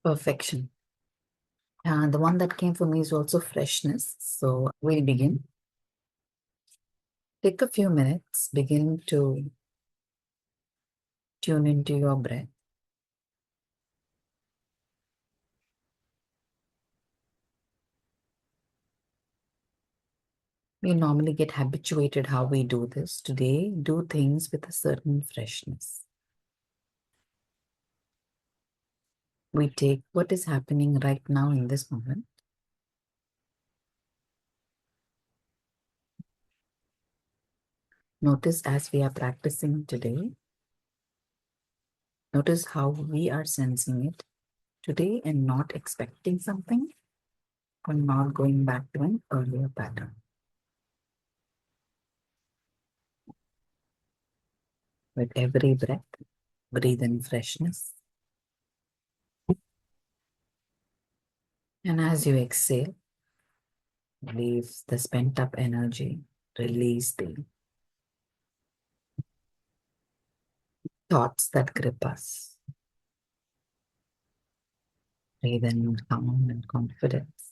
Perfection. The one that came for me is also freshness. So we'll begin. Take a few minutes, begin to tune into your breath. We normally get habituated how we do this. Today, do things with a certain freshness. We take what is happening right now in this moment. Notice as we are practicing today, notice how we are sensing it today and not expecting something or not going back to an earlier pattern. With every breath, breathe in freshness. And as you exhale, leave the spent up energy, release the thoughts that grip us. Breathe in calm and confidence.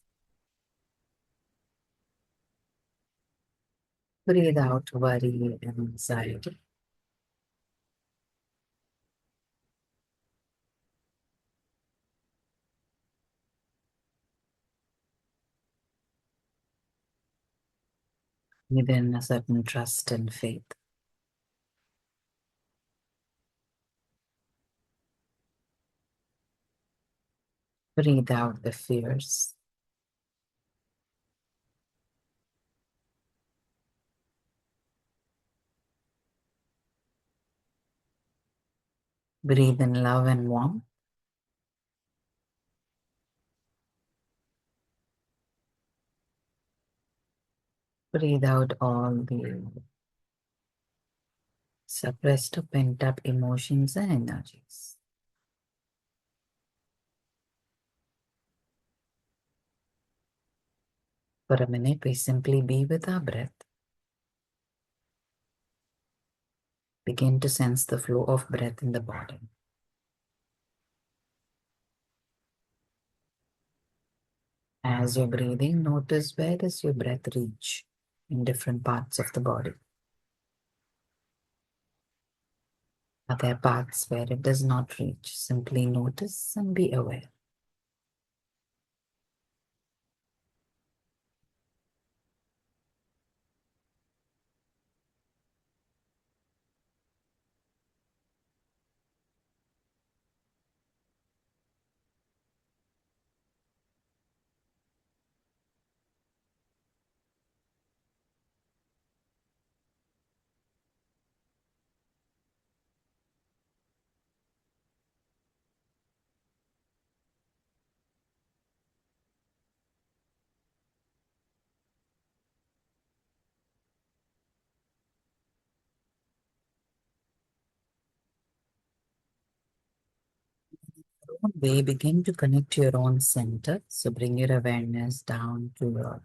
Breathe out worry and anxiety. Breathe in a certain trust and faith. Breathe out the fears. Breathe in love and warmth. Breathe out all the suppressed or pent up emotions and energies. For a minute, we simply be with our breath. Begin to sense the flow of breath in the body. As you're breathing, notice where does your breath reach in different parts of the body. Are there parts where it does not reach? Simply notice and be aware. Way begin to connect to your own center. So bring your awareness down to your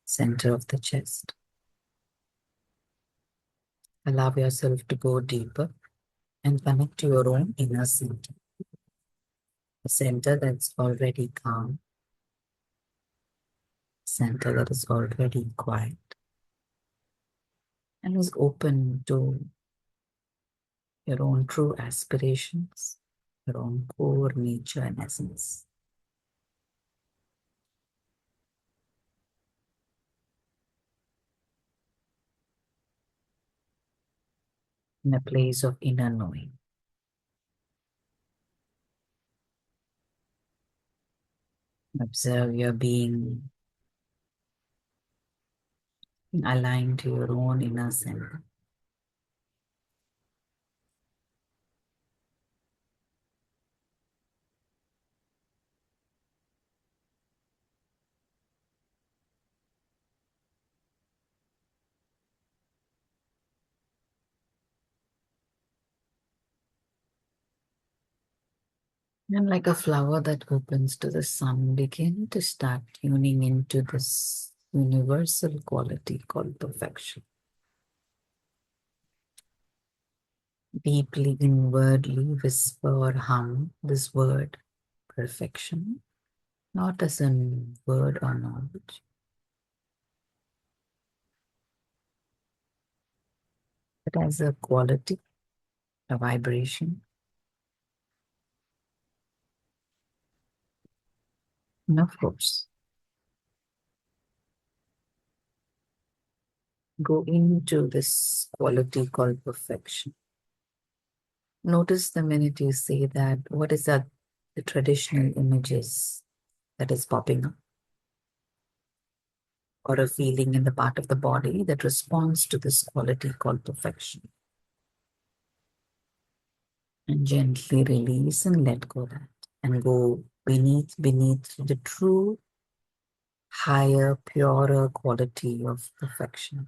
center of the chest. Allow yourself to go deeper and connect to your own inner center. A center that's already calm, center that is already quiet, and is open to your own true aspirations, your own core nature and essence. In a place of inner knowing. Observe your being aligned to your own inner center. And like a flower that opens to the sun, begin to start tuning into this universal quality called perfection. Deeply inwardly whisper or hum this word perfection, not as a word or knowledge, but as a quality, a vibration, and of course, go into this quality called perfection. Notice the minute you say that, what is that the traditional images that is popping up, or a feeling in the part of the body that responds to this quality called perfection. And gently release and let go that and go beneath the true, higher, purer quality of perfection.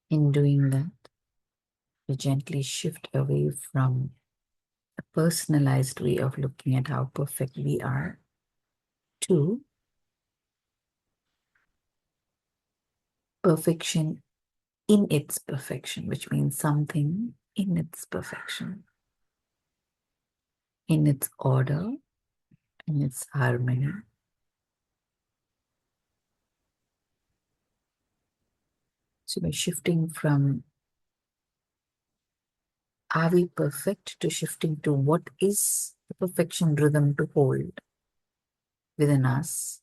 In doing that, we gently shift away from a personalized way of looking at how perfect we are to perfection in its perfection, which means something in its perfection, in its order, in its harmony. So we're shifting from are we perfect to shifting to what is the perfection rhythm to hold within us.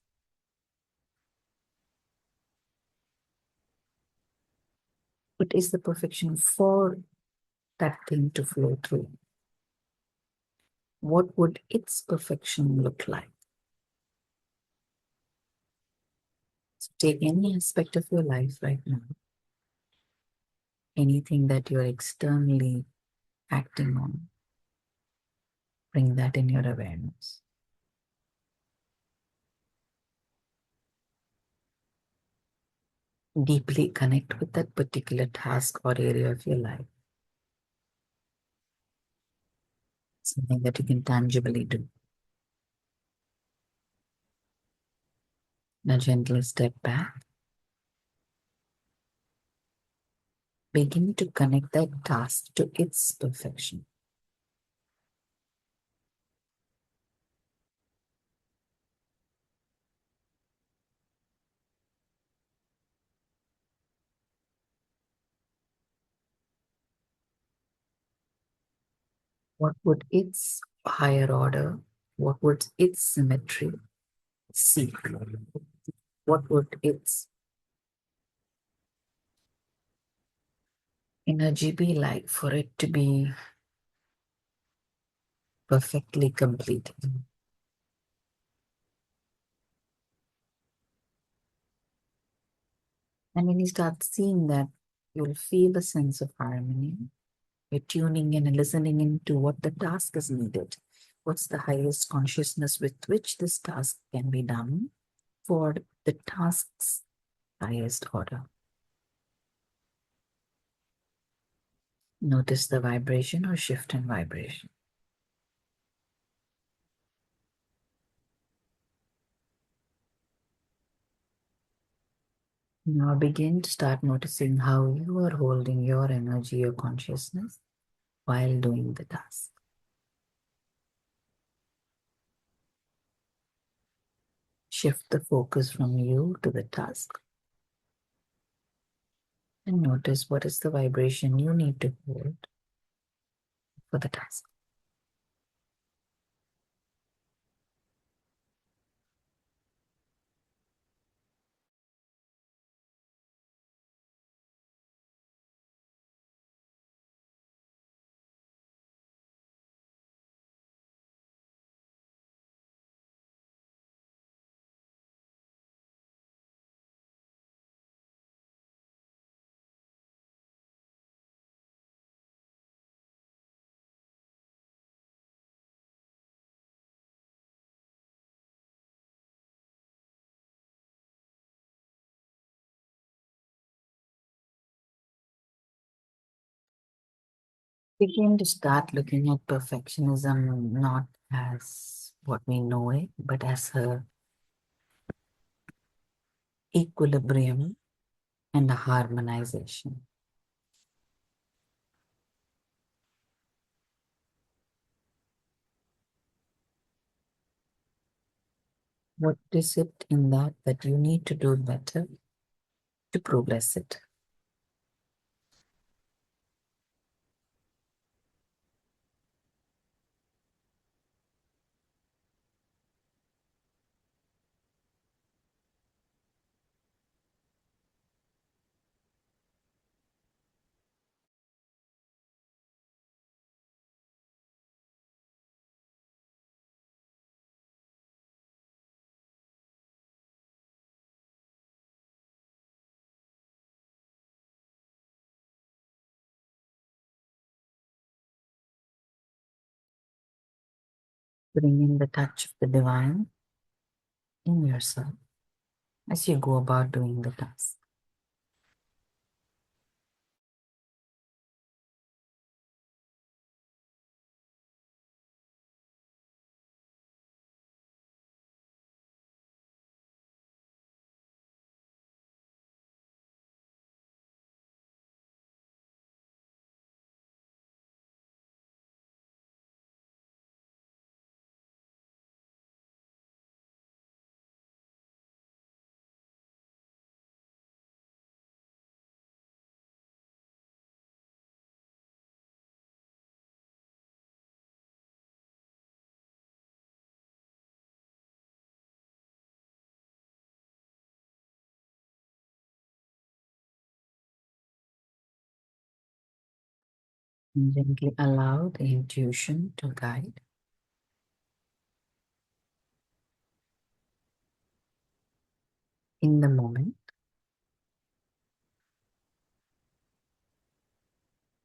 What is the perfection for that thing to flow through? What would its perfection look like? So take any aspect of your life right now, anything that you're externally acting on, bring that in your awareness. Deeply connect with that particular task or area of your life. Something that you can tangibly do. Now gently step back. Begin to connect that task to its perfection. What would its higher order, what would its symmetry seek? What would its energy be like for it to be perfectly completed? And when you start seeing that, you'll feel a sense of harmony. You're tuning in and listening into what the task is needed. What's the highest consciousness with which this task can be done for the task's highest order? Notice the vibration or shift in vibration. Now begin to start noticing how you are holding your energy, your consciousness while doing the task. Shift the focus from you to the task and notice what is the vibration you need to hold for the task. Begin to start looking at perfectionism not as what we know it, but as a equilibrium and a harmonization. What is it in that that you need to do better to progress it? Bring in the touch of the divine in yourself as you go about doing the task. And gently allow the intuition to guide in the moment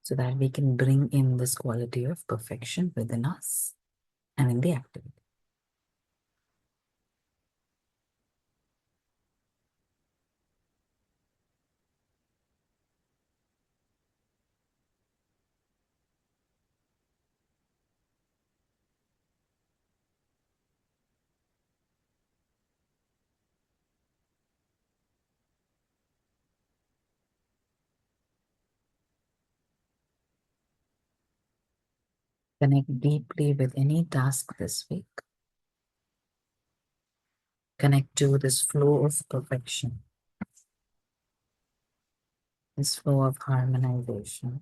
so that we can bring in this quality of perfection within us and in the activity. Connect deeply with any task this week. Connect to this flow of perfection, this flow of harmonization.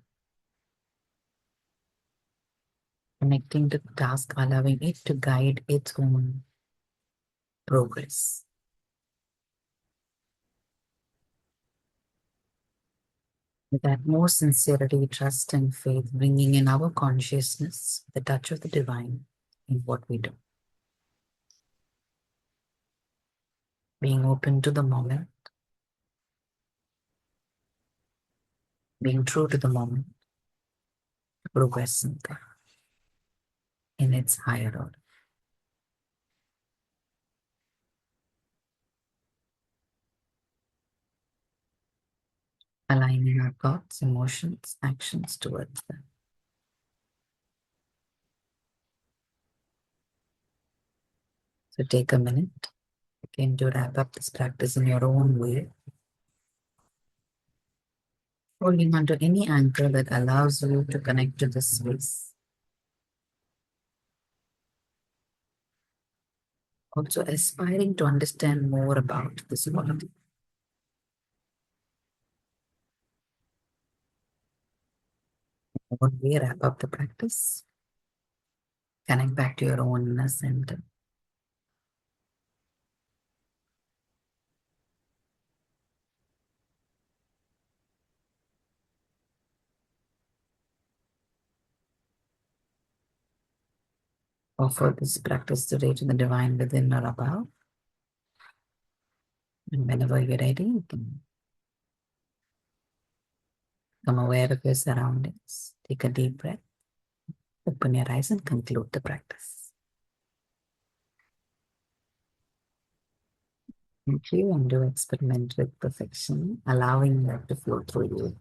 Connecting to the task, allowing it to guide its own progress. With that more sincerity, trust, and faith, bringing in our consciousness, the touch of the divine in what we do. Being open to the moment, being true to the moment, progress in its higher order. Aligning our thoughts, emotions, actions towards them. So take a minute again to wrap up this practice in your own way, holding on to any anchor that allows you to connect to this space. Also aspiring to understand more about this quality. One way, wrap up the practice. Connect back to your own inner center. Offer this practice today to the divine within or above. And whenever you're ready, you can become aware of your surroundings. Take a deep breath. Open your eyes and conclude the practice. Thank you, and do experiment with perfection, allowing that to flow through you.